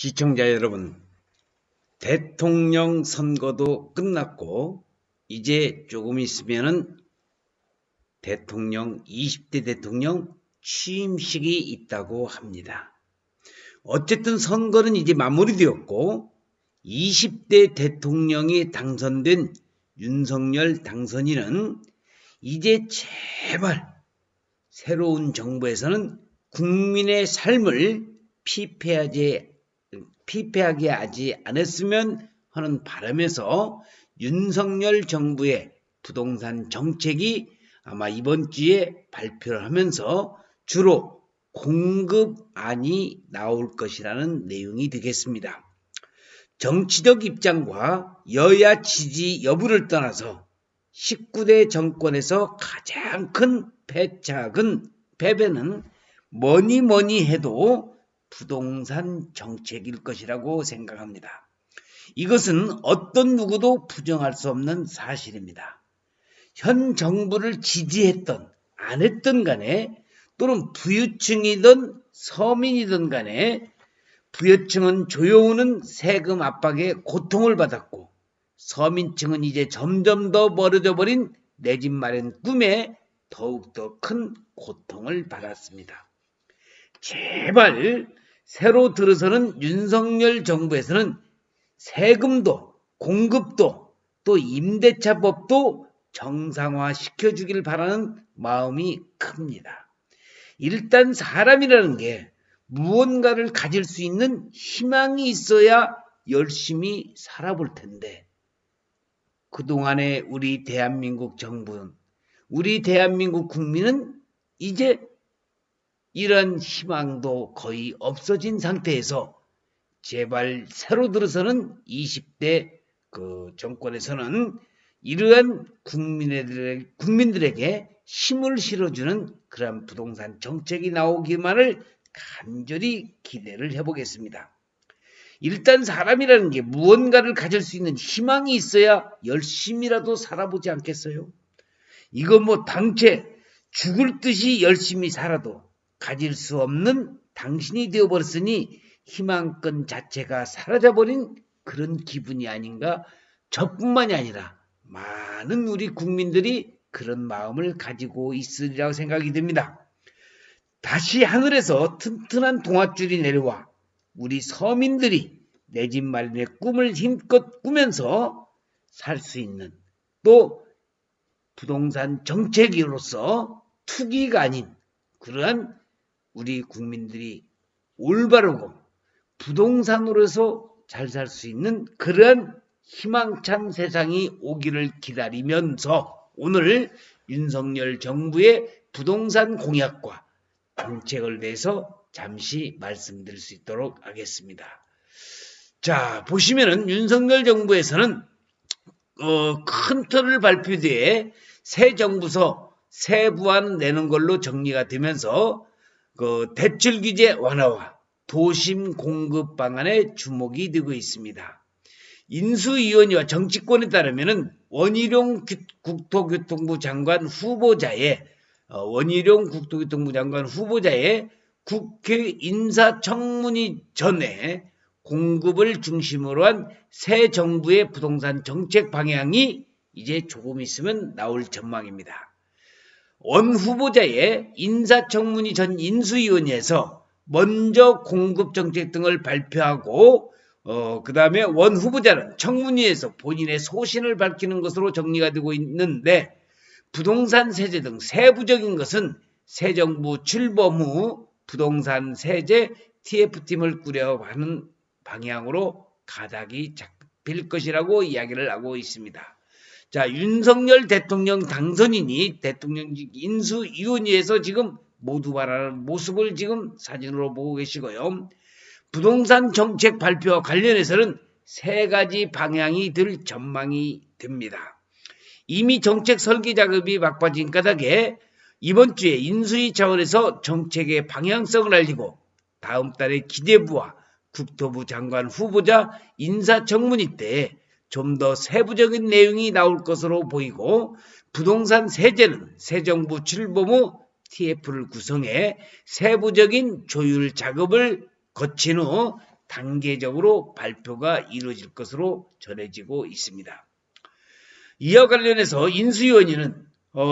시청자 여러분, 대통령 선거도 끝났고 이제 조금 있으면은 20대 대통령 취임식이 있다고 합니다. 어쨌든 선거는 이제 마무리되었고 20대 대통령이 당선된 윤석열 당선인은 이제 제발 새로운 정부에서는 국민의 삶을 피폐하게 하지 않았으면 하는 바람에서 윤석열 정부의 부동산 정책이 아마 이번 주에 발표를 하면서 주로 공급안이 나올 것이라는 내용이 되겠습니다. 정치적 입장과 여야 지지 여부를 떠나서 19대 정권에서 가장 큰 패배는 뭐니 해도 부동산 정책일 것이라고 생각합니다. 이것은 어떤 누구도 부정할 수 없는 사실입니다. 현 정부를 지지했던 안 했던 간에 또는 부유층이든 서민이든 간에 부유층은 조여오는 세금 압박에 고통을 받았고 서민층은 이제 점점 더 멀어져 버린 내 집 마련 꿈에 더욱더 큰 고통을 받았습니다. 제발 새로 들어서는 윤석열 정부에서는 세금도 공급도 또 임대차법도 정상화 시켜주길 바라는 마음이 큽니다. 일단 사람이라는 게 무언가를 가질 수 있는 희망이 있어야 열심히 살아볼 텐데 그동안의 우리 대한민국 정부는 우리 대한민국 국민은 이제 이런 희망도 거의 없어진 상태에서 제발 새로 들어서는 20대 정권에서는 이러한 국민들에게 힘을 실어주는 그런 부동산 정책이 나오기만을 간절히 기대를 해보겠습니다. 일단 사람이라는 게 무언가를 가질 수 있는 희망이 있어야 열심히라도 살아보지 않겠어요? 이거 당최 죽을 듯이 열심히 살아도 가질 수 없는 당신이 되어버렸으니 희망권 자체가 사라져버린 그런 기분이 아닌가. 저뿐만이 아니라 많은 우리 국민들이 그런 마음을 가지고 있으리라고 생각이 듭니다. 다시 하늘에서 튼튼한 동아줄이 내려와 우리 서민들이 내 집 마련의 꿈을 힘껏 꾸면서 살 수 있는 또 부동산 정책으로서 투기가 아닌 그러한 우리 국민들이 올바르고 부동산으로서 잘 살 수 있는 그러한 희망찬 세상이 오기를 기다리면서 오늘 윤석열 정부의 부동산 공약과 정책을 대해서 잠시 말씀드릴 수 있도록 하겠습니다. 자, 보시면은 윤석열 정부에서는 큰 틀을 발표 뒤에 새 정부서 새 부안 내는 걸로 정리가 되면서 대출 규제 완화와 도심 공급 방안에 주목이 되고 있습니다. 인수위원회와 정치권에 따르면은 원희룡 국토교통부 장관 후보자의 국회 인사청문회 전에 공급을 중심으로 한 새 정부의 부동산 정책 방향이 이제 조금 있으면 나올 전망입니다. 원 후보자의 인사청문회 전 인수위원회에서 먼저 공급 정책 등을 발표하고 그 다음에 원 후보자는 청문회에서 본인의 소신을 밝히는 것으로 정리가 되고 있는데 부동산 세제 등 세부적인 것은 새 정부 출범 후 부동산 세제 TF팀을 꾸려가는 방향으로 가닥이 잡힐 것이라고 이야기를 하고 있습니다. 자, 윤석열 대통령 당선인이 대통령직 인수위원회에서 지금 모두 말하는 모습을 지금 사진으로 보고 계시고요. 부동산 정책 발표와 관련해서는 세 가지 방향이 될 전망이 됩니다. 이미 정책 설계 작업이 막바진 까닭에 이번 주에 인수위 차원에서 정책의 방향성을 알리고 다음 달에 기재부와 국토부 장관 후보자 인사청문회 때 좀 더 세부적인 내용이 나올 것으로 보이고 부동산 세제는 새 정부 출범 후 TF를 구성해 세부적인 조율 작업을 거친 후 단계적으로 발표가 이루어질 것으로 전해지고 있습니다. 이와 관련해서 인수위원회는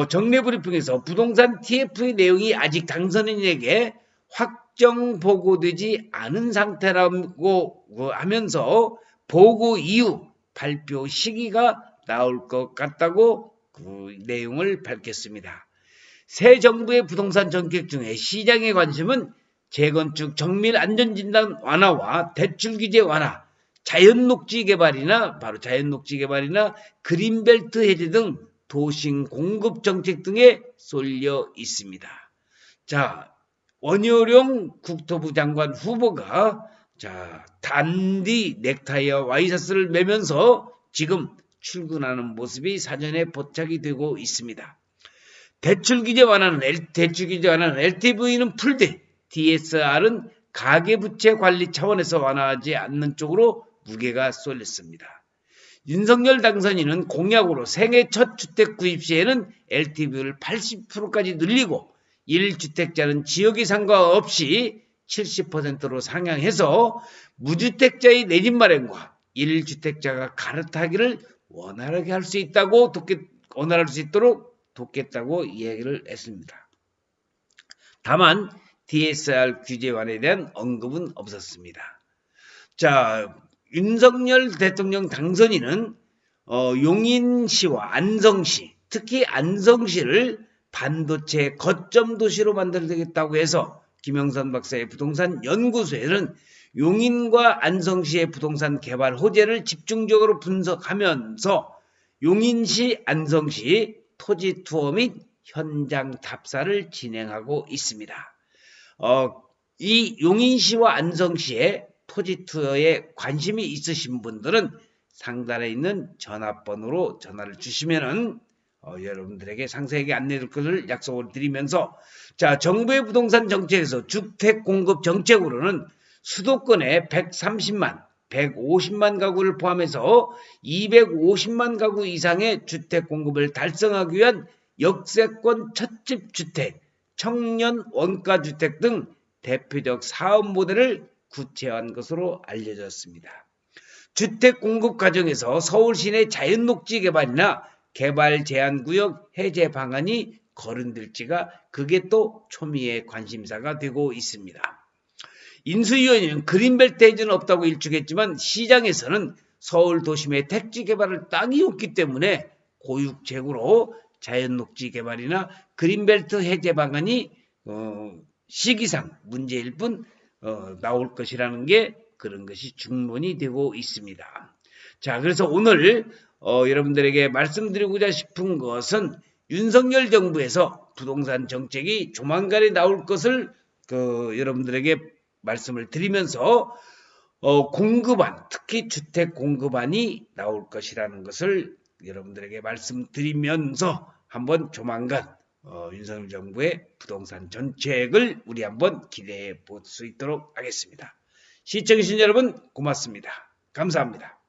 정례 브리핑에서 부동산 TF의 내용이 아직 당선인에게 확정 보고되지 않은 상태라고 하면서 보고 이후 발표 시기가 나올 것 같다고 그 내용을 밝혔습니다. 새 정부의 부동산 정책 중에 시장의 관심은 재건축 정밀 안전진단 완화와 대출 규제 완화, 자연녹지 개발이나 그린벨트 해제 등 도심 공급 정책 등에 쏠려 있습니다. 자, 원효룡 국토부 장관 후보가 단디 넥타이와 와이셔츠를 매면서 지금 출근하는 모습이 사전에 포착이 되고 있습니다. 대출 규제 완화는 LTV는 풀되 DSR은 가계부채 관리 차원에서 완화하지 않는 쪽으로 무게가 쏠렸습니다. 윤석열 당선인은 공약으로 생애 첫 주택 구입 시에는 LTV를 80%까지 늘리고 1주택자는 지역에 상관없이 70%로 상향해서 무주택자의 내집 마련과 1주택자가 갈아타기를 원활하게 할 수 있도록 돕겠다고 이야기를 했습니다. 다만 DSR 규제 완화에 대한 언급은 없었습니다. 자, 윤석열 대통령 당선인은 용인시와 안성시, 특히 안성시를 반도체 거점 도시로 만들겠다고 해서 김영선 박사의 부동산 연구소에는 용인과 안성시의 부동산 개발 호재를 집중적으로 분석하면서 용인시, 안성시 토지 투어 및 현장 답사를 진행하고 있습니다. 이 용인시와 안성시의 토지 투어에 관심이 있으신 분들은 상단에 있는 전화번호로 전화를 주시면은 여러분들에게 상세하게 안내될 것을 약속을 드리면서, 자, 정부의 부동산 정책에서 주택 공급 정책으로는 수도권에 130만, 150만 가구를 포함해서 250만 가구 이상의 주택 공급을 달성하기 위한 역세권 첫집 주택, 청년 원가주택 등 대표적 사업 모델을 구체화한 것으로 알려졌습니다. 주택 공급 과정에서 서울 시내 자연녹지 개발이나 개발 제한구역 해제 방안이 거론될지가 그게 또 초미의 관심사가 되고 있습니다. 인수위원회는 그린벨트 해제는 없다고 일축했지만 시장에서는 서울 도심의 택지 개발을 땅이 없기 때문에 고육지구로 자연녹지 개발이나 그린벨트 해제 방안이 시기상 문제일 뿐 나올 것이라는 게 그런 것이 중론이 되고 있습니다. 자, 그래서 오늘 여러분들에게 말씀드리고자 싶은 것은 윤석열 정부에서 부동산 정책이 조만간에 나올 것을 여러분들에게 말씀을 드리면서 공급안, 특히 주택 공급안이 나올 것이라는 것을 여러분들에게 말씀드리면서 한번 조만간 윤석열 정부의 부동산 정책을 우리 한번 기대해 볼 수 있도록 하겠습니다. 시청해주신 여러분 고맙습니다. 감사합니다.